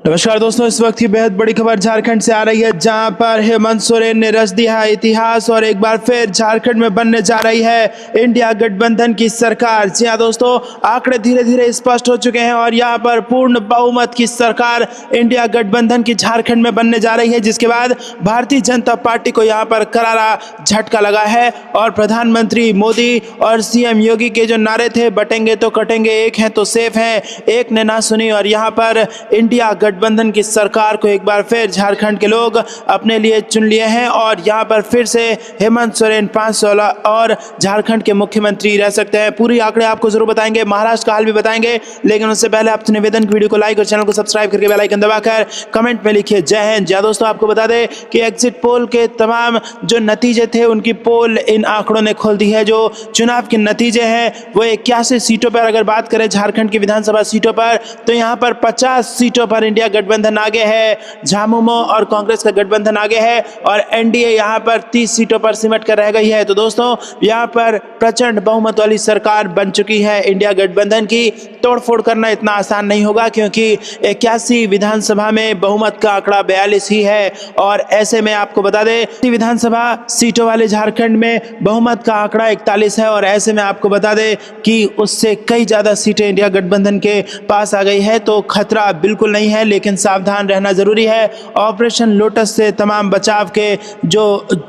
नमस्कार दोस्तों, इस वक्त की बेहद बड़ी खबर झारखंड से आ रही है, जहां पर हेमंत सोरेन ने रच दिया है इतिहास और एक बार फिर झारखंड में बनने जा रही है इंडिया गठबंधन की सरकार। जी हां दोस्तों, आंकड़े धीरे धीरे स्पष्ट हो चुके हैं और यहां पर पूर्ण बहुमत की सरकार इंडिया गठबंधन की झारखंड में बनने जा रही है, जिसके बाद भारतीय जनता पार्टी को यहां पर करारा झटका लगा है और प्रधानमंत्री मोदी और सीएम योगी के जो नारे थे, बटेंगे तो कटेंगे, एक हैं तो सेफ हैं, एक ने ना सुनी और यहां पर इंडिया गठबंधन की सरकार को एक बार फिर झारखंड के लोग अपने लिए चुन लिए हैं और यहां पर फिर से हेमंत सोरेन 516 और झारखंड के मुख्यमंत्री रह सकते हैं। पूरी आंकड़े आपको जरूर बताएंगे, महाराष्ट्र का हाल भी बताएंगे, लेकिन उससे पहले आपसे निवेदन की वीडियो को लाइक और चैनल को सब्सक्राइब करके बेल आइकन दबाकर कमेंट में लिखिए जय हिंद। दोस्तों, आपको बता दें कि एग्जिट पोल के तमाम जो नतीजे थे, उनकी पोल इन आंकड़ों ने खोल दी है। जो चुनाव के नतीजे हैं वो 81 सीटों पर अगर बात करें झारखंड की विधानसभा सीटों पर, तो यहाँ पर 50 सीटों पर इंडिया गठबंधन आगे है, झामुमो और कांग्रेस का गठबंधन आगे है और एनडीए यहां पर 30 सीटों पर सिमट कर रह गई है। तो दोस्तों, यहां पर प्रचंड बहुमत वाली सरकार बन चुकी है इंडिया गठबंधन की। तोड़फोड़ करना इतना आसान नहीं होगा, क्योंकि 81 विधानसभा में बहुमत का आंकड़ा 42 ही है और ऐसे में आपको बता दें विधानसभा सीटों वाले झारखंड में बहुमत का आंकड़ा 41 है और ऐसे में आपको बता दें कि उससे कई ज्यादा सीटें इंडिया गठबंधन के पास आ गई है। तो खतरा बिल्कुल नहीं है, लेकिन सावधान रहना जरूरी है। ऑपरेशन लोटस से तमाम बचाव के जो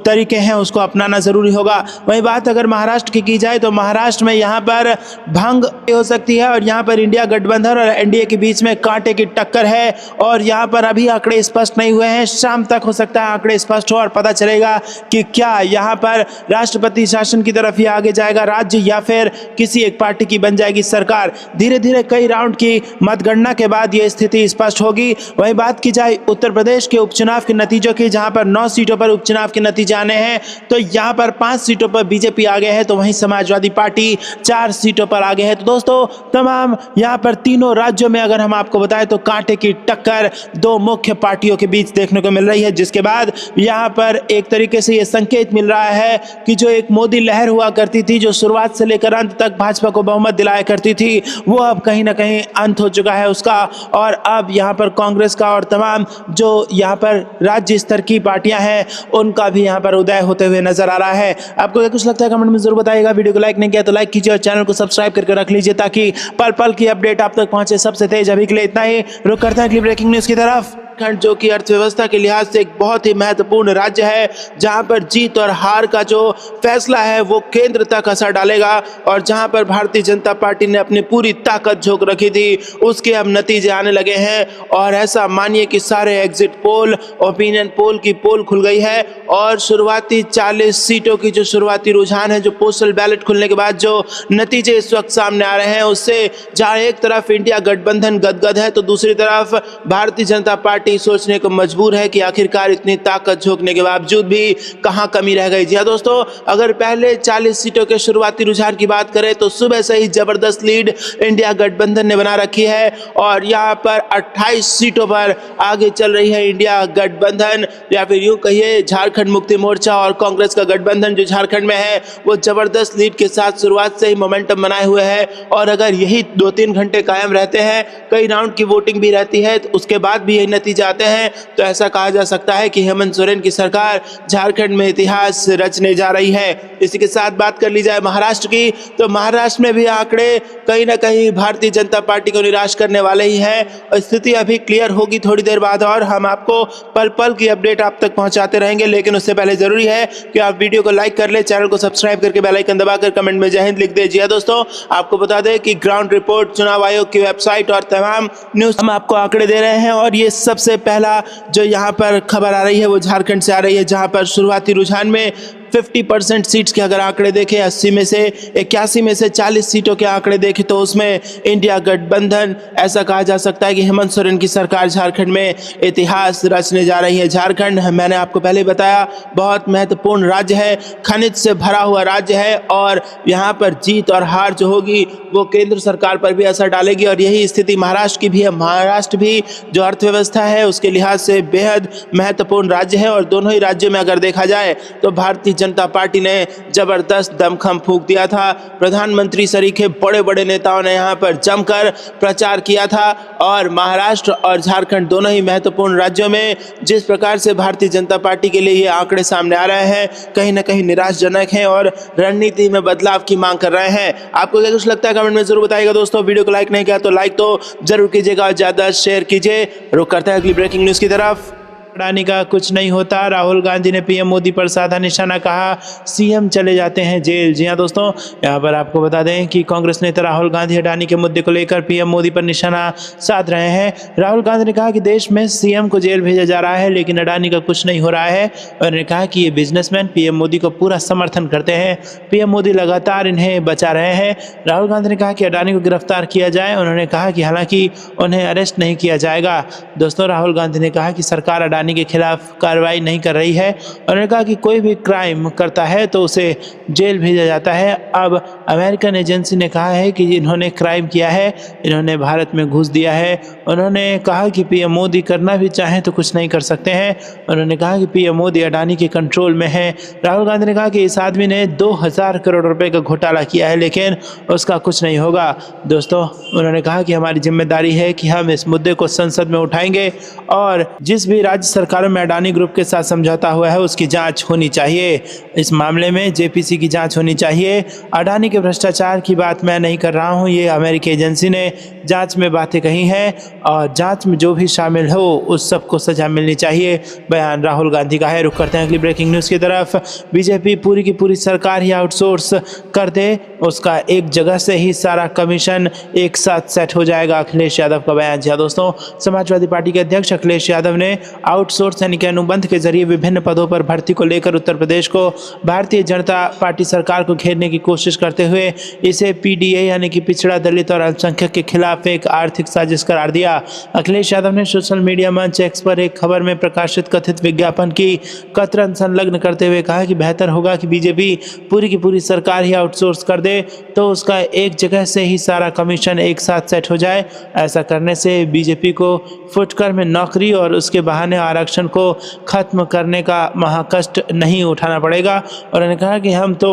तरीके हैं उसको अपनाना जरूरी होगा। वही बात अगर महाराष्ट्र की जाए तो महाराष्ट्र में यहाँ पर भंग हो सकती है और यहाँ पर इंडिया गठबंधन और एनडीए के बीच में कांटे की टक्कर है और यहाँ पर अभी आंकड़े स्पष्ट नहीं हुए हैं। शाम तक हो सकता है आंकड़े स्पष्ट हो और पता चलेगा कि क्या यहाँ पर राष्ट्रपति शासन की तरफ ही आगे जाएगा राज्य या फिर किसी एक पार्टी की बन जाएगी सरकार। धीरे धीरे कई राउंड की मतगणना के बाद ये स्थिति स्पष्ट होगी। वही बात की जाए उत्तर प्रदेश के उपचुनाव के नतीजों की, जहां पर 9 सीटों पर उपचुनाव के नतीजे आने हैं, तो यहां पर 5 सीटों पर बीजेपी आगे है, तो वहीं समाजवादी पार्टी 4 सीटों पर आगे है। तो दोस्तों, तमाम यहां पर तीनों राज्यों में अगर हम आपको बताएं तो कांटे की टक्कर दो मुख्य पार्टियों के बीच देखने को मिल रही है, जिसके बाद यहां पर एक तरीके से यह संकेत मिल रहा है कि जो एक मोदी लहर हुआ करती थी, जो शुरुआत से लेकर अंत तक भाजपा को बहुमत दिलाया करती थी, वो अब कहीं ना कहीं अंत हो चुका है उसका और अब यहाँ पर कांग्रेस का और तमाम जो यहाँ पर राज्य स्तर की पार्टियां हैं उनका भी यहाँ पर उदय होते हुए नजर आ रहा है। आपको कुछ लगता है कमेंट में जरूर बताइएगा। वीडियो को लाइक नहीं किया तो लाइक कीजिए और चैनल को सब्सक्राइब करके रख लीजिए ताकि पल पल की अपडेट आप तक पहुंचे सबसे तेज। अभी के लिए इतना ही, रुक करते हैं अगली ब्रेकिंग न्यूज की तरफ। झारखंड जो कि अर्थव्यवस्था के लिहाज से एक बहुत ही महत्वपूर्ण राज्य है, जहां पर जीत और हार का जो फैसला है वो केंद्र तक असर डालेगा और जहां पर भारतीय जनता पार्टी ने अपनी पूरी ताकत झोंक रखी थी, उसके अब नतीजे आने लगे हैं और ऐसा मानिए कि सारे एग्जिट पोल, ओपिनियन पोल की पोल खुल गई है और शुरुआती 40 सीटों की जो शुरुआती रुझान है, जो पोस्टल बैलेट खुलने के बाद जो नतीजे इस वक्त सामने आ रहे हैं, उससे जहां एक तरफ इंडिया गठबंधन गदगद है तो दूसरी तरफ भारतीय जनता पार्टी सोचने को मजबूर है कि आखिरकार इतनी ताकत झोंकने के बावजूद भी कहां कमी रह गई। जी हां दोस्तों, अगर पहले 40 सीटों के शुरुआती रुझान की बात करें तो सुबह से ही जबरदस्त लीड इंडिया गठबंधन ने बना रखी है और यहां पर 28 सीटों पर आगे चल रही है इंडिया गठबंधन, या फिर यूं कहिए झारखंड मुक्ति मोर्चा और कांग्रेस का गठबंधन जो झारखंड में है वो जबरदस्त लीड के साथ शुरुआत से ही मोमेंटम बनाए हुए है और अगर यही 2-3 घंटे कायम रहते हैं, कई राउंड की वोटिंग भी रहती है, तो उसके बाद भी यही नतीजे आते हैं, तो ऐसा कहा जा सकता है कि हेमंत सोरेन की सरकार झारखंड में इतिहास रचने जा रही है। इसी के साथ बात कर ली जाए महाराष्ट्र की, तो महाराष्ट्र में भी आंकड़े कहीं ना कहीं भारतीय जनता पार्टी को निराश करने वाले ही हैं। स्थिति अभी क्लियर होगी थोड़ी देर बाद और हम आपको पल पल की अपडेट आप तक पहुंचाते रहेंगे, लेकिन उससे पहले जरूरी है कि आप वीडियो को लाइक कर ले, चैनल को सब्सक्राइब करके बेल आइकन दबाकर कमेंट में जय हिंद लिख दीजिए। दोस्तों, आपको बता दें कि ग्राउंड रिपोर्ट, चुनाव आयोग की वेबसाइट और तमाम न्यूज हम आपको आंकड़े दे रहे हैं और ये सबसे पहला जो यहाँ पर खबर आ रही है वो झारखंड से आ रही है, जहाँ पर शुरुआती रुझान में 50% सीट्स के अगर आंकड़े देखें, 80 में से 81 में से 40 सीटों के आंकड़े देखें तो उसमें इंडिया गठबंधन, ऐसा कहा जा सकता है कि हेमंत सोरेन की सरकार झारखंड में इतिहास रचने जा रही है। झारखंड, मैंने आपको पहले बताया, बहुत महत्वपूर्ण राज्य है, खनिज से भरा हुआ राज्य है और यहाँ पर जीत और हार जो होगी वो केंद्र सरकार पर भी असर डालेगी और यही स्थिति महाराष्ट्र की भी है। महाराष्ट्र भी जो अर्थव्यवस्था है उसके लिहाज से बेहद महत्वपूर्ण राज्य है और दोनों ही राज्यों में अगर देखा जाए तो भारतीय जनता पार्टी ने जबरदस्त दमखम फूंक दिया था। प्रधानमंत्री सरीखे बड़े बड़े नेताओं ने यहाँ पर जमकर प्रचार किया था और महाराष्ट्र और झारखंड दोनों ही महत्वपूर्ण राज्यों में जिस प्रकार से भारतीय जनता पार्टी के लिए ये आंकड़े सामने आ रहे हैं कहीं ना कहीं निराशाजनक हैं और रणनीति में बदलाव की मांग कर रहे हैं। आपको क्या कुछ लगता है कमेंट में जरूर बताइएगा दोस्तों। वीडियो को लाइक नहीं किया तो लाइक तो जरूर कीजिएगा और ज्यादा शेयर कीजिए। रुक करते हैं अगली ब्रेकिंग न्यूज की तरफ। अडानी का कुछ नहीं होता, राहुल गांधी ने पीएम मोदी पर साधा निशाना, कहा सीएम चले जाते हैं जेल। जी हां दोस्तों, यहां पर आपको बता दें कि कांग्रेस नेता राहुल गांधी अडानी के मुद्दे को लेकर पीएम मोदी पर निशाना साध रहे हैं। राहुल गांधी ने कहा कि देश में सीएम को जेल भेजा जा रहा है लेकिन अडानी का कुछ नहीं हो रहा है और उन्होंने कहा कि ये बिजनेसमैन पीएम मोदी को पूरा समर्थन करते हैं। पीएम मोदी लगातार इन्हें बचा रहे हैं। राहुल गांधी ने कहा कि अडानी को गिरफ्तार किया जाए। उन्होंने कहा कि हालांकि उन्हें अरेस्ट नहीं किया जाएगा। दोस्तों, राहुल गांधी ने कहा कि सरकार अडानी के खिलाफ कार्रवाई नहीं कर रही है। उन्होंने कहा कि कोई भी क्राइम करता है तो उसे जेल भेजा जाता है। अब अमेरिकन एजेंसी ने कहा है कि इन्होंने क्राइम किया है, इन्होंने भारत में घुस दिया है। उन्होंने कहा कि पीएम मोदी करना भी चाहें तो कुछ नहीं कर सकते हैं। उन्होंने कहा कि पीएम मोदी अडानी के कंट्रोल में है। राहुल गांधी ने कहा कि इस आदमी ने 2000 करोड़ रुपए का घोटाला किया है लेकिन उसका कुछ नहीं होगा। दोस्तों, उन्होंने कहा कि हमारी जिम्मेदारी है कि हम इस मुद्दे को संसद में उठाएंगे और जिस भी राज्य सरकारों में अडानी ग्रुप के साथ समझौता हुआ है उसकी जांच होनी चाहिए। इस मामले में जेपीसी की जांच होनी चाहिए। अडानी के भ्रष्टाचार की बात मैं नहीं कर रहा हूं, ये अमेरिकी एजेंसी ने जांच में बातें कही हैं और जांच में जो भी शामिल हो उस सबको सजा मिलनी चाहिए। बयान राहुल गांधी का है। रुक करते हैं अगली ब्रेकिंग न्यूज़ की तरफ। बीजेपी पूरी की पूरी सरकार ही आउटसोर्स कर दे, उसका एक जगह से ही सारा कमीशन एक साथ सेट हो जाएगा, अखिलेश यादव का बयान। जी दोस्तों, समाजवादी पार्टी के अध्यक्ष अखिलेश यादव ने आउटसोर्स यानी कि अनुबंध के जरिए विभिन्न पदों पर भर्ती को लेकर उत्तर प्रदेश को भारतीय जनता पार्टी सरकार को घेरने की कोशिश करते हुए इसे पीडीए यानी कि पिछड़ा, दलित और अल्पसंख्यक के खिलाफ एक आर्थिक साजिश करार दिया। अखिलेश यादव ने सोशल मीडिया मंच एक्स पर एक खबर में प्रकाशित कथित विज्ञापन की कतरन संलग्न करते हुए कहा कि बेहतर होगा कि बीजेपी पूरी की पूरी सरकार ही आउटसोर्स कर दे तो उसका एक जगह से ही सारा कमीशन एक साथ सेट हो जाए। ऐसा करने से बीजेपी को फुटकर में नौकरी और उसके बहाने आरक्षण को खत्म करने का महाकष्ट नहीं उठाना पड़ेगा। और उन्होंने कहा कि हम तो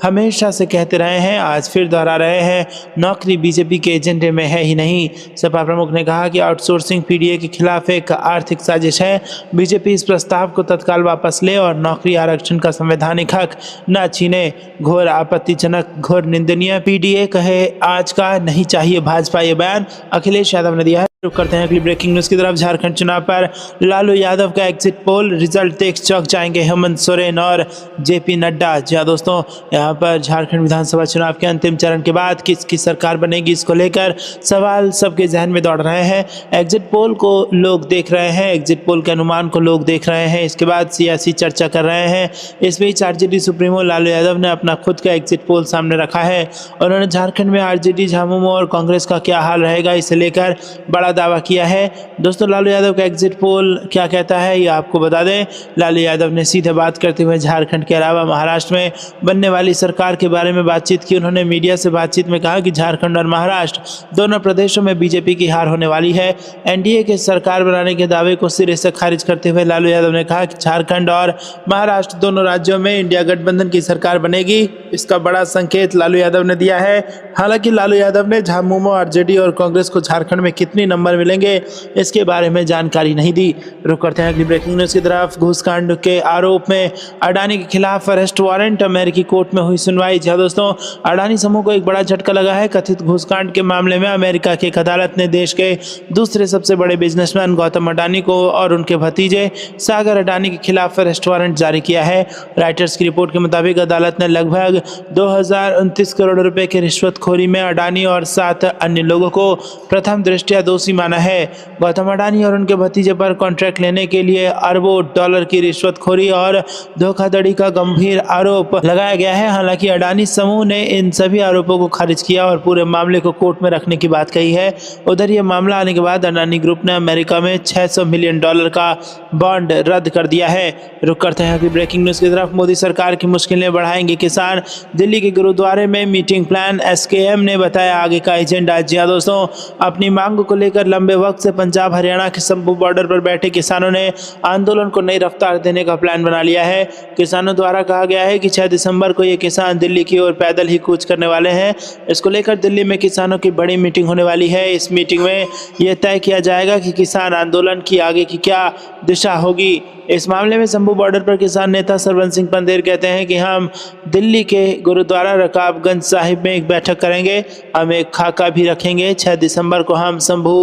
हमेशा से कहते रहे हैं, आज फिर दोहरा रहे हैं, नौकरी बीजेपी के एजेंडे में है ही नहीं। सपा प्रमुख ने कहा कि आउटसोर्सिंग पीडीए के खिलाफ एक आर्थिक साजिश है। बीजेपी इस प्रस्ताव को तत्काल वापस ले और नौकरी आरक्षण का संवैधानिक हक न छीने। घोर आपत्तिजनक, घोर निंदनीय, पीडीए कहे आज का नहीं चाहिए भाजपा, ये बयान अखिलेश यादव ने दिया है। रुक करते हैं अगली ब्रेकिंग न्यूज़ की तरफ। झारखंड चुनाव पर लालू यादव का एग्जिट पोल रिजल्ट देख चौंक जाएंगे हेमंत सोरेन और जेपी नड्डा। जी दोस्तों, यहाँ पर झारखंड विधानसभा चुनाव के अंतिम चरण के बाद किसकी सरकार बनेगी इसको लेकर सवाल सबके जहन में दौड़ रहे हैं। एग्जिट पोल को लोग देख रहे हैं, एग्जिट पोल के अनुमान को लोग देख रहे हैं, इसके बाद सियासी चर्चा कर रहे हैं। इस बीच आरजेडी सुप्रीमो लालू यादव ने अपना खुद का एग्जिट पोल सामने रखा है। उन्होंने झारखंड में आरजेडी, झामुमो और कांग्रेस का क्या हाल रहेगा इसे लेकर बड़ा दावा किया है। दोस्तों, लालू यादव का एग्जिट पोल क्या कहता है ये आपको बता दें। लालू यादव ने सीधे बात करते हुए झारखंड के अलावा महाराष्ट्र में बनने वाली सरकार के बारे में बातचीत की। उन्होंने मीडिया से बातचीत में कहा कि झारखंड और महाराष्ट्र दोनों प्रदेशों में बीजेपी की हार होने वाली है। एनडीए के सरकार बनाने के दावे को सिरे से खारिज करते हुए लालू यादव ने कहा कि झारखंड और महाराष्ट्र दोनों राज्यों में इंडिया गठबंधन की सरकार बनेगी। इसका बड़ा संकेत लालू यादव ने दिया है। हालांकि लालू यादव ने झामुमो, आरजेडी और कांग्रेस को झारखंड में कितनी नंबर मिलेंगे इसके बारे में जानकारी नहीं दी। रुक करते हैं अगली ब्रेकिंग न्यूज़ की तरफ। घूसकांड के आरोप में अडानी के खिलाफ अरेस्ट वारंट, अमेरिकी कोर्ट में हुई सुनवाई। जी दोस्तों, अडानी समूह को एक बड़ा झटका लगा है। कथित घूसकांड के मामले में अमेरिका की एक अदालत ने देश के दूसरे सबसे बड़े बिजनेसमैन गौतम अडानी को और उनके भतीजे सागर अडानी के खिलाफ अरेस्ट वारंट जारी किया है। राइटर्स की रिपोर्ट के मुताबिक अदालत ने लगभग 2029 करोड़ रुपए की रिश्वतखोरी में अडानी और 7 अन्य लोगों को प्रथम दृष्टया दोषी माना है। गौतम अडानी और उनके भतीजे पर कॉन्ट्रैक्ट लेने के लिए अरबों डॉलर की रिश्वतखोरी और धोखाधड़ी का गंभीर आरोप लगाया गया है। हालांकि अडानी समूह ने इन सभी आरोपों को खारिज किया और पूरे मामले को कोर्ट में रखने की बात कही है। उधर यह मामला आने के बाद अडानी ग्रुप ने अमेरिका में $600 मिलियन का बॉन्ड रद्द कर दिया है। रुक करते हैं कि ब्रेकिंग न्यूज़ की तरफ। मोदी सरकार की मुश्किलें बढ़ाएंगे किसान, दिल्ली के गुरुद्वारे में मीटिंग प्लान, एसकेएम ने बताया आगे का एजेंडा। जी हाँ दोस्तों, अपनी मांग को लेकर लेकर लंबे वक्त से पंजाब हरियाणा के संभू बॉर्डर पर बैठे किसानों ने आंदोलन को नई रफ्तार देने का प्लान बना लिया है। किसानों द्वारा कहा गया है कि 6 दिसंबर को ये किसान दिल्ली की ओर पैदल ही कूच करने वाले हैं। इसको लेकर दिल्ली में किसानों की बड़ी मीटिंग होने वाली है। इस मीटिंग में यह तय किया जाएगा कि किसान आंदोलन की आगे की क्या दिशा होगी। इस मामले में संभू बॉर्डर पर किसान नेता सरवंत सिंह पंदेर कहते हैं कि हम दिल्ली के गुरुद्वारा रकाबगंज साहिब में एक बैठक करेंगे, हम एक खाका भी रखेंगे। 6 दिसंबर को हम संभू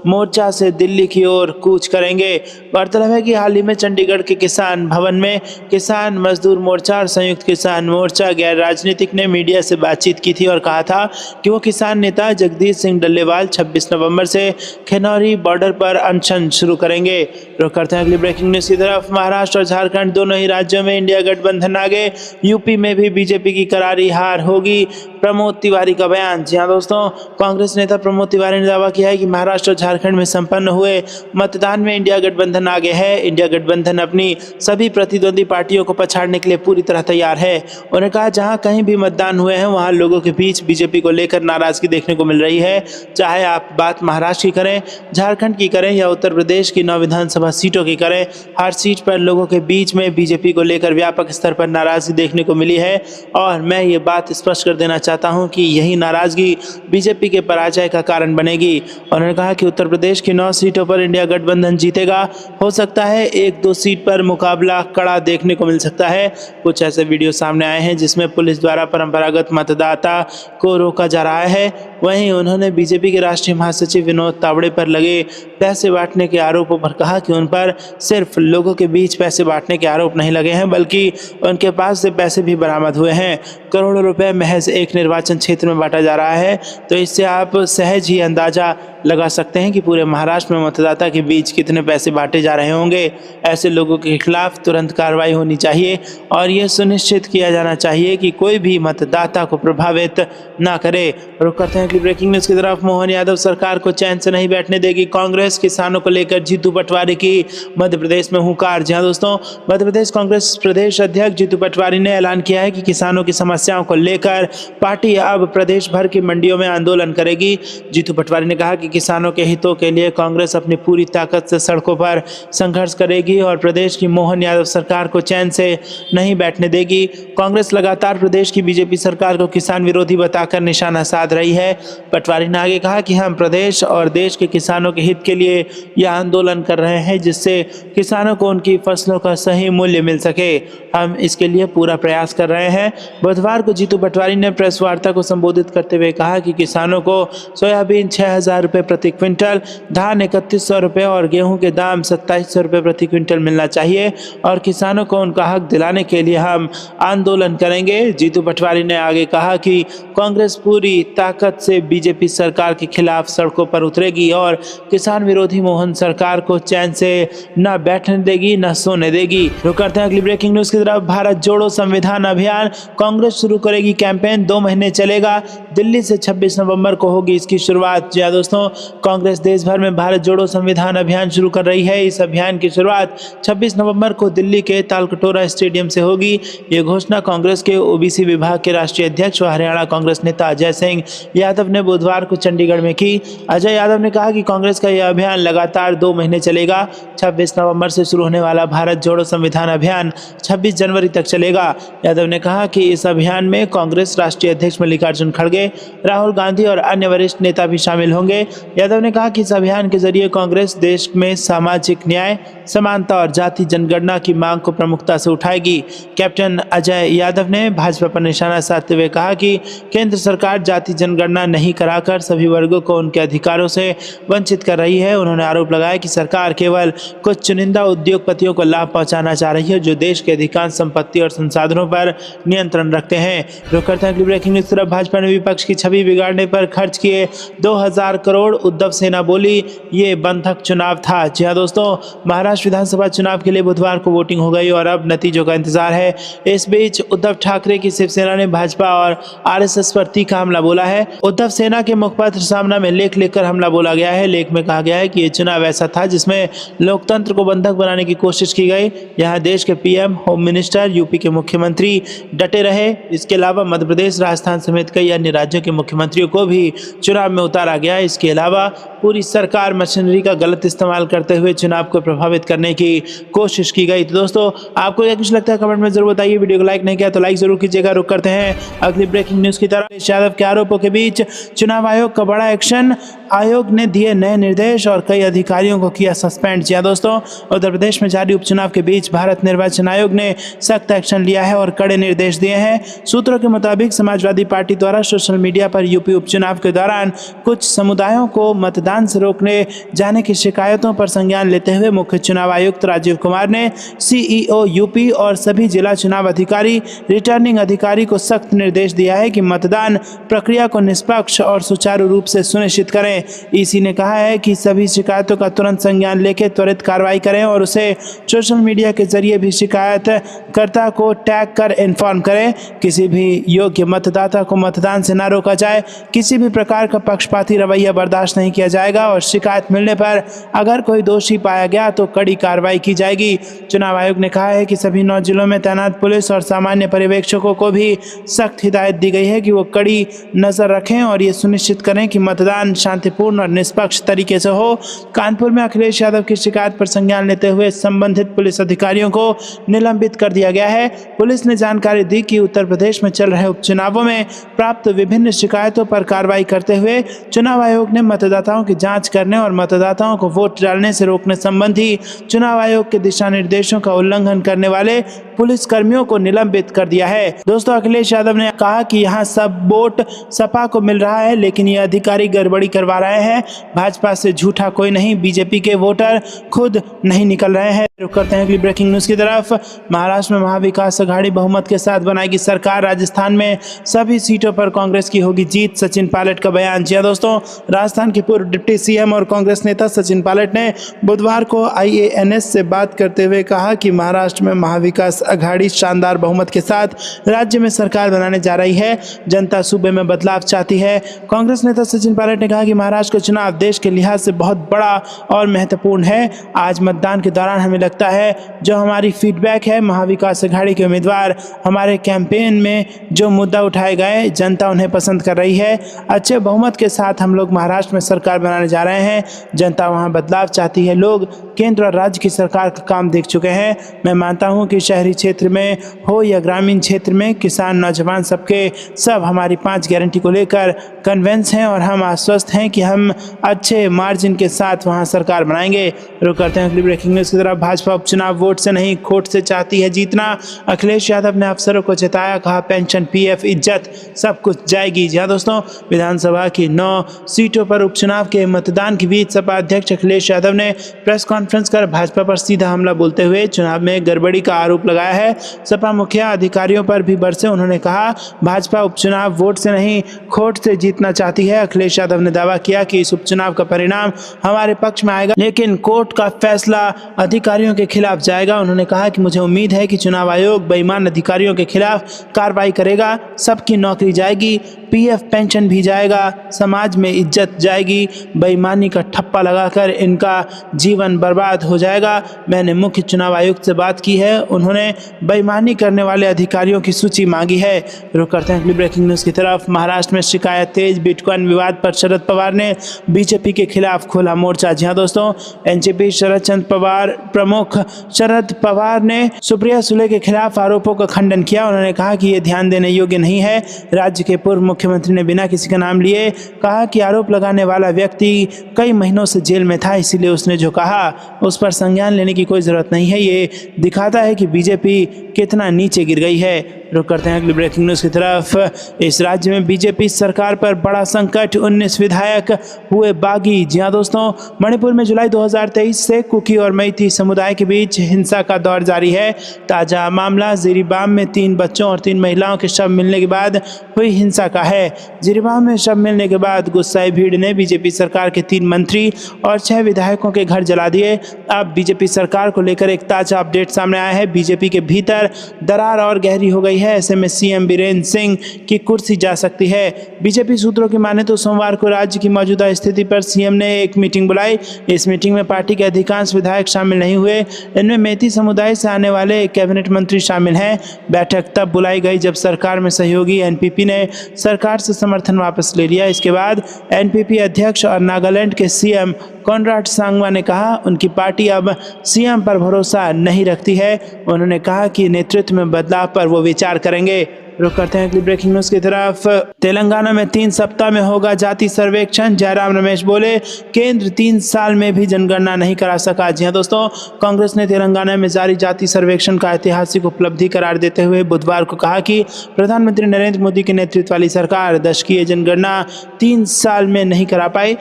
मोर्चा से दिल्ली की ओर कूच करेंगे। गौरतलब है कि हाल ही में चंडीगढ़ के किसान भवन में किसान मजदूर मोर्चा और संयुक्त किसान मोर्चा गैर राजनीतिक ने मीडिया से बातचीत की थी और कहा था कि वो किसान नेता जगदीश सिंह डल्लेवाल 26 नवंबर से खिनौरी बॉर्डर पर अनशन शुरू करेंगे। रुक करते हैं अगली ब्रेकिंग न्यूज की तरफ। महाराष्ट्र और झारखंड दोनों ही राज्यों में इंडिया गठबंधन आगे, यूपी में भी बीजेपी की करारी हार होगी, प्रमोद तिवारी का बयान। जी हां दोस्तों, कांग्रेस नेता प्रमोद तिवारी ने दावा किया है कि महाराष्ट्र और झारखंड में संपन्न हुए मतदान में इंडिया गठबंधन आगे है। इंडिया गठबंधन अपनी सभी प्रतिद्वंदी पार्टियों को पछाड़ने के लिए पूरी तरह तैयार है। उन्होंने कहा जहां कहीं भी मतदान हुए हैं वहां लोगों के बीच बीजेपी को लेकर नाराजगी देखने को मिल रही है। चाहे आप बात महाराष्ट्र की करें, झारखंड की करें या उत्तर प्रदेश की 9 विधानसभा सीटों की करें, हर सीट पर लोगों के बीच में बीजेपी को लेकर व्यापक स्तर पर नाराजगी देखने को मिली है। और मैं ये बात स्पष्ट कर देना चाहता हूं कि यही नाराजगी बीजेपी के पराजय का कारण बनेगी। उन्होंने कहा कि उत्तर प्रदेश की 9 सीटों पर इंडिया गठबंधन जीतेगा। हो सकता है 1-2 सीट पर मुकाबला कड़ा देखने को मिल सकता है। कुछ ऐसे वीडियो सामने आए हैं जिसमें पुलिस द्वारा परंपरागत मतदाता को रोका जा रहा है। वहीं उन्होंने बीजेपी के राष्ट्रीय महासचिव विनोद तावड़े पर लगे पैसे बांटने के आरोपों पर कहा कि उन पर सिर्फ लोगों के बीच पैसे बांटने के आरोप नहीं लगे हैं, बल्कि उनके पास से पैसे भी बरामद हुए हैं। करोड़ों रुपए महज एक निर्वाचन क्षेत्र में बांटा जा रहा है। तो इससे आप सहज ही अंदाजा लगा सकते हैं कि पूरे महाराष्ट्र में मतदाता के बीच कितने पैसे बांटे जा रहे होंगे। ऐसे लोगों के खिलाफ तुरंत कार्रवाई होनी चाहिए और यह सुनिश्चित किया जाना चाहिए कि कोई भी मतदाता को प्रभावित ना करे। रुक करते हैं अगली ब्रेकिंग न्यूज की तरफ। मोहन यादव सरकार को चैन से नहीं बैठने देगी कांग्रेस, किसानों को लेकर जीतू पटवारी की मध्य प्रदेश में हुंकार। जी हां दोस्तों, मध्य प्रदेश कांग्रेस प्रदेश अध्यक्ष जीतू पटवारी ने ऐलान किया है कि किसानों की समस्याओं को लेकर पार्टी अब प्रदेश भर की मंडियों में आंदोलन करेगी। जीतू पटवारी ने कहा कि किसानों के हितों के लिए कांग्रेस अपनी पूरी ताकत से सड़कों पर संघर्ष करेगी और प्रदेश की मोहन यादव सरकार को चैन से नहीं बैठने देगी। कांग्रेस लगातार प्रदेश की बीजेपी सरकार को किसान विरोधी बताकर निशाना साध रही है। पटवारी ने आगे कहा कि हम प्रदेश और देश के किसानों के हित के लिए यह आंदोलन कर रहे हैं जिससे किसानों को उनकी फसलों का सही मूल्य मिल सके। हम इसके लिए पूरा प्रयास कर रहे हैं। बुधवार को जीतू पटवारी ने प्रेस वार्ता को संबोधित करते हुए कहा कि किसानों को सोयाबीन 6,000 रुपये प्रति क्विंटल, धान 3,100 रुपये और गेहूं के दाम 2,700 रुपये प्रति क्विंटल मिलना चाहिए और किसानों को उनका हक दिलाने के लिए हम आंदोलन करेंगे। जीतू पटवारी ने आगे कहा कि कांग्रेस पूरी ताकत से बीजेपी सरकार के खिलाफ सड़कों पर उतरेगी और किसान विरोधी मोहन सरकार को चैन से न बैठने देगी न सोने देगी। रुक करते हैं अगली ब्रेकिंग न्यूज की तरफ। भारत जोड़ो संविधान अभियान, कांग्रेस शुरू करेगी कैंपेन, 2 महीने चलेगा। दिल्ली से 26 नवंबर को होगी इसकी शुरुआत। जी हां दोस्तों, कांग्रेस देश भर में भारत जोड़ो संविधान अभियान शुरू कर रही है। इस अभियान की शुरुआत 26 नवंबर को दिल्ली के तालकटोरा स्टेडियम से होगी। ये घोषणा कांग्रेस के ओबीसी विभाग के राष्ट्रीय अध्यक्ष व हरियाणा कांग्रेस नेता अजय सिंह यादव ने बुधवार को चंडीगढ़ में की। अजय यादव ने कहा कि कांग्रेस का यह अभियान लगातार 2 महीने चलेगा। 26 नवंबर से शुरू होने वाला भारत जोड़ो संविधान अभियान 26 जनवरी तक चलेगा। यादव ने कहा कि इस अभियान में कांग्रेस राष्ट्रीय अध्यक्ष मल्लिकार्जुन खड़गे, राहुल गांधी और अन्य वरिष्ठ नेता भी शामिल होंगे। यादव ने कहा कि इस अभियान के जरिए कांग्रेस देश में सामाजिक न्याय, समानता और जाति जनगणना की मांग को प्रमुखता से उठाएगी। कैप्टन अजय यादव ने भाजपा पर निशाना साधते हुए कहा कि केंद्र सरकार जाति जनगणना नहीं कराकर सभी वर्गों को उनके अधिकारों से वंचित कर रही है। उन्होंने आरोप लगाया कि सरकार केवल कुछ चुनिंदा उद्योगपतियों को लाभ पहुंचाना चाह रही है जो देश के अधिकांश संपत्ति और संसाधनों पर नियंत्रण रखते हैं। रुक करते हैं अगली ब्रेकिंग न्यूज तरफ। भाजपा ने विपक्ष की छवि बिगाड़ने पर खर्च किए 2000 करोड़, उद्धव सेना बोली ये बंधक चुनाव था। जी हां दोस्तों, महाराष्ट्र महाराष्ट्र विधानसभा चुनाव के लिए बुधवार को वोटिंग हो गई और अब नतीजों का इंतजार है। इस बीच उद्धव ठाकरे की शिवसेना ने भाजपा और आरएसएस पर तीखा हमला बोला है। उद्धव सेना के मुखपत्र सामना में लेख लिखकर हमला बोला गया है। लेख में कहा गया है कि ये चुनाव ऐसा था जिसमें लोकतंत्र को बंधक बनाने की कोशिश की गई। यहाँ देश के पीएम, होम मिनिस्टर, यूपी के मुख्यमंत्री डटे रहे। इसके अलावा मध्य प्रदेश, राजस्थान समेत कई अन्य राज्यों के मुख्यमंत्रियों को भी चुनाव में उतारा गया। इसके अलावा पूरी सरकार मशीनरी का गलत इस्तेमाल करते हुए चुनाव को प्रभावित करने की कोशिश की गई। तो दोस्तों, आपको क्या कुछ लगता है कमेंट में जरूर बताइए। वीडियो को लाइक नहीं किया तो लाइक जरूर कीजिएगा। रुक करते हैं अगली ब्रेकिंग न्यूज की तरफ। अखिलेश यादव के आरोपों के बीच चुनाव आयोग का बड़ा एक्शन। आयोग ने दिए नए निर्देश और कई अधिकारियों को किया सस्पेंड। जी दोस्तों, उत्तर प्रदेश में जारी उपचुनाव के बीच भारत निर्वाचन आयोग ने सख्त एक्शन लिया है और कड़े निर्देश दिए हैं। सूत्रों के मुताबिक समाजवादी पार्टी द्वारा सोशल मीडिया पर यूपी उपचुनाव के दौरान कुछ समुदायों को मतदान से रोकने जाने की शिकायतों पर संज्ञान लेते हुए मुख्य चुनाव आयुक्त राजीव कुमार ने सीईओ यूपी और सभी जिला चुनाव अधिकारी, रिटर्निंग अधिकारी को सख्त निर्देश दिया है कि मतदान प्रक्रिया को निष्पक्ष और सुचारू रूप से सुनिश्चित करें। ईसी ने कहा है कि सभी शिकायतों का तुरंत संज्ञान लेकर त्वरित कार्रवाई करें और उसे सोशल मीडिया के जरिए भी शिकायतकर्ता को टैग कर इन्फॉर्म करें। किसी भी योग्य मतदाता को मतदान से न रोका जाए। किसी भी प्रकार का पक्षपाती रवैया बर्दाश्त नहीं किया जाएगा और शिकायत मिलने पर अगर कोई दोषी पाया गया तो कड़ी कार्रवाई की जाएगी। चुनाव आयोग ने कहा है कि सभी 9 जिलों में तैनात पुलिस और सामान्य पर्यवेक्षकों को भी सख्त हिदायत दी गई है कि वो कड़ी नजर रखें और ये सुनिश्चित करें कि मतदान शांतिपूर्ण और निष्पक्ष तरीके से हो। कानपुर में अखिलेश यादव की शिकायत पर संज्ञान लेते हुए संबंधित पुलिस अधिकारियों को निलंबित कर दिया गया है। पुलिस ने जानकारी दी कि उत्तर प्रदेश में चल रहे उपचुनावों में प्राप्त विभिन्न शिकायतों पर कार्रवाई करते हुए चुनाव आयोग ने मतदाताओं की जांच करने और मतदाताओं को वोट डालने से रोकने संबंधी चुनाव आयोग के दिशा निर्देशों का उल्लंघन करने वाले पुलिस कर्मियों को निलंबित कर दिया है। दोस्तों, अखिलेश यादव ने कहा कि यहाँ सब वोट सपा को मिल रहा है लेकिन ये अधिकारी गड़बड़ी करवा रहे हैं। भाजपा से झूठा कोई नहीं, बीजेपी के वोटर खुद नहीं निकल रहे हैं। रुक करते हैं अगली ब्रेकिंग न्यूज की तरफ। महाराष्ट्र में महाविकास अघाड़ी बहुमत के साथ बनाएगी सरकार। राजस्थान में सभी सीटों पर कांग्रेस की होगी जीत। सचिन पायलट का बयान। जी दोस्तों, राजस्थान के पूर्व डिप्टी सीएम और कांग्रेस नेता सचिन पायलट ने बुधवार को IANS से बात करते हुए कहा कि महाराष्ट्र में महाविकास अघाड़ी शानदार बहुमत के साथ राज्य में सरकार बनाने जा रही है। जनता सूबे में बदलाव चाहती है। कांग्रेस नेता सचिन पायलट ने कहा कि महाराष्ट्र का चुनाव देश के लिहाज से बहुत बड़ा और महत्वपूर्ण है। आज मतदान के दौरान हमें लगता है जो हमारी फीडबैक है, महाविकास अघाड़ी के उम्मीदवार हमारे कैंपेन में जो मुद्दा उठाए गए, जनता उन्हें पसंद कर रही है। अच्छे बहुमत के साथ हम लोग महाराष्ट्र में सरकार बनाने जा रहे हैं। जनता वहां बदलाव चाहती है। लोग केंद्र और राज्य की सरकार का काम देख चुके हैं। मैं मानता हूं कि शहरी क्षेत्र में हो या ग्रामीण क्षेत्र में, किसान, नौजवान, सब हमारी 5 गारंटी को लेकर कन्विंस हैं और हम आश्वस्त हैं कि हम अच्छे मार्जिन के साथ वहां सरकार बनाएंगे। रुक करते हैं अगली ब्रेकिंग न्यूज की तरफ। भाजपा उपचुनाव वोट से नहीं खोट से चाहती है जीतना। अखिलेश यादव ने अफसरों को चेताया, कहा पेंशन, PF, इज्जत सब कुछ जाएगी। जी दोस्तों, विधानसभा की 9 सीटों पर उपचुनाव के मतदान के बीच सपा अध्यक्ष अखिलेश यादव ने प्रेस कॉन्फ्रेंस कर भाजपा पर सीधा हमला बोलते हुए चुनाव में गड़बड़ी का आरोप लगाया है। सपा मुखिया अधिकारियों पर भी बरसे। उन्होंने कहा भाजपा उपचुनाव वोट से नहीं खोट से जीतना चाहती है। अखिलेश यादव ने दावा किया कि इस उपचुनाव का परिणाम हमारे पक्ष में आएगा लेकिन कोर्ट का फैसला अधिकारियों के खिलाफ जाएगा। उन्होंने कहा कि मुझे उम्मीद है कि चुनाव आयोग बेईमान अधिकारियों के खिलाफ कार्रवाई करेगा। सबकी नौकरी जाएगी, PF पेंशन भी जाएगा, समाज में इज्जत जाएगी। बेईमानी का ठप्पा लगाकर इनका जीवन बर्बाद हो जाएगा। मैंने मुख्य चुनाव आयुक्त से बात की है। उन्होंने बेईमानी करने वाले अधिकारियों की सूची मांगी है। रुक करते हैं अगली ब्रेकिंग न्यूज की तरफ। महाराष्ट्र में शिकायत तेज। बिटकॉइन विवाद पर शरद पवार ने बीजेपी के खिलाफ खोला मोर्चा। जी हाँ दोस्तों, एनसीपी शरद चंद्र पवार प्रमुख शरद पवार ने सुप्रिया सुले के खिलाफ आरोपों का खंडन किया। उन्होंने कहा कि ये ध्यान देने योग्य नहीं है। राज्य के पूर्व मुख्यमंत्री ने बिना किसी का नाम लिए कहा कि आरोप लगाने वाला व्यक्ति कई महीनों से जेल में था, इसीलिए उसने जो कहा उस पर संज्ञान लेने की कोई जरूरत नहीं है। ये दिखाता है कि बीजेपी कितना नीचे गिर गई है। रुक करते हैं अगली ब्रेकिंग न्यूज़ की तरफ। इस राज्य में बीजेपी सरकार पर बड़ा संकट, 19 विधायक हुए बागी। जी हाँ दोस्तों, मणिपुर में जुलाई 2023 से कुकी और मैती समुदाय के बीच हिंसा का दौर जारी है। ताजा मामला जिरीबाम में 3 बच्चों और 3 महिलाओं के शव मिलने के बाद हुई हिंसा का है। जिरीबाम में शव मिलने के बाद गुस्साई भीड़ ने बीजेपी सरकार के 3 मंत्री और 6 विधायकों के घर जला दिए। अब बीजेपी सरकार को लेकर एक ताजा अपडेट सामने आया है। बीजेपी के भीतर दरार और गहरी हो गई है। ऐसे में सीएम बीरेंद्र सिंह की कुर्सी जा सकती है। बीजेपी सूत्रों की माने तो सोमवार को राज्य की मौजूदा स्थिति पर सीएम ने एक मीटिंग बुलाई। इस मीटिंग में पार्टी के अधिकांश विधायक शामिल नहीं हुए। इनमें मैती समुदाय से आने वाले कैबिनेट मंत्री शामिल हैं। बैठक तब बुलाई गई जब सरकार में सहयोगी एनपीपी ने सरकार से समर्थन वापस ले लिया। इसके बाद एनपीपी अध्यक्ष और नागालैंड के सीएम कॉनराड सांगमा ने कहा उनकी पार्टी अब सीएम पर भरोसा नहीं रखती है। उन्होंने कहा कि नेतृत्व में बदलाव पर वो विचार करेंगे। रुक करते हैं अगली ब्रेकिंग न्यूज़ की तरफ। तेलंगाना में 3 सप्ताह में होगा जाति सर्वेक्षण, जयराम रमेश बोले केंद्र 3 साल में भी जनगणना नहीं करा सका। जी हाँ दोस्तों, कांग्रेस ने तेलंगाना में जारी जाति सर्वेक्षण का ऐतिहासिक उपलब्धि करार देते हुए बुधवार को कहा कि प्रधानमंत्री नरेंद्र मोदी के नेतृत्व वाली सरकार दशकीय जनगणना 3 साल में नहीं करा पाई।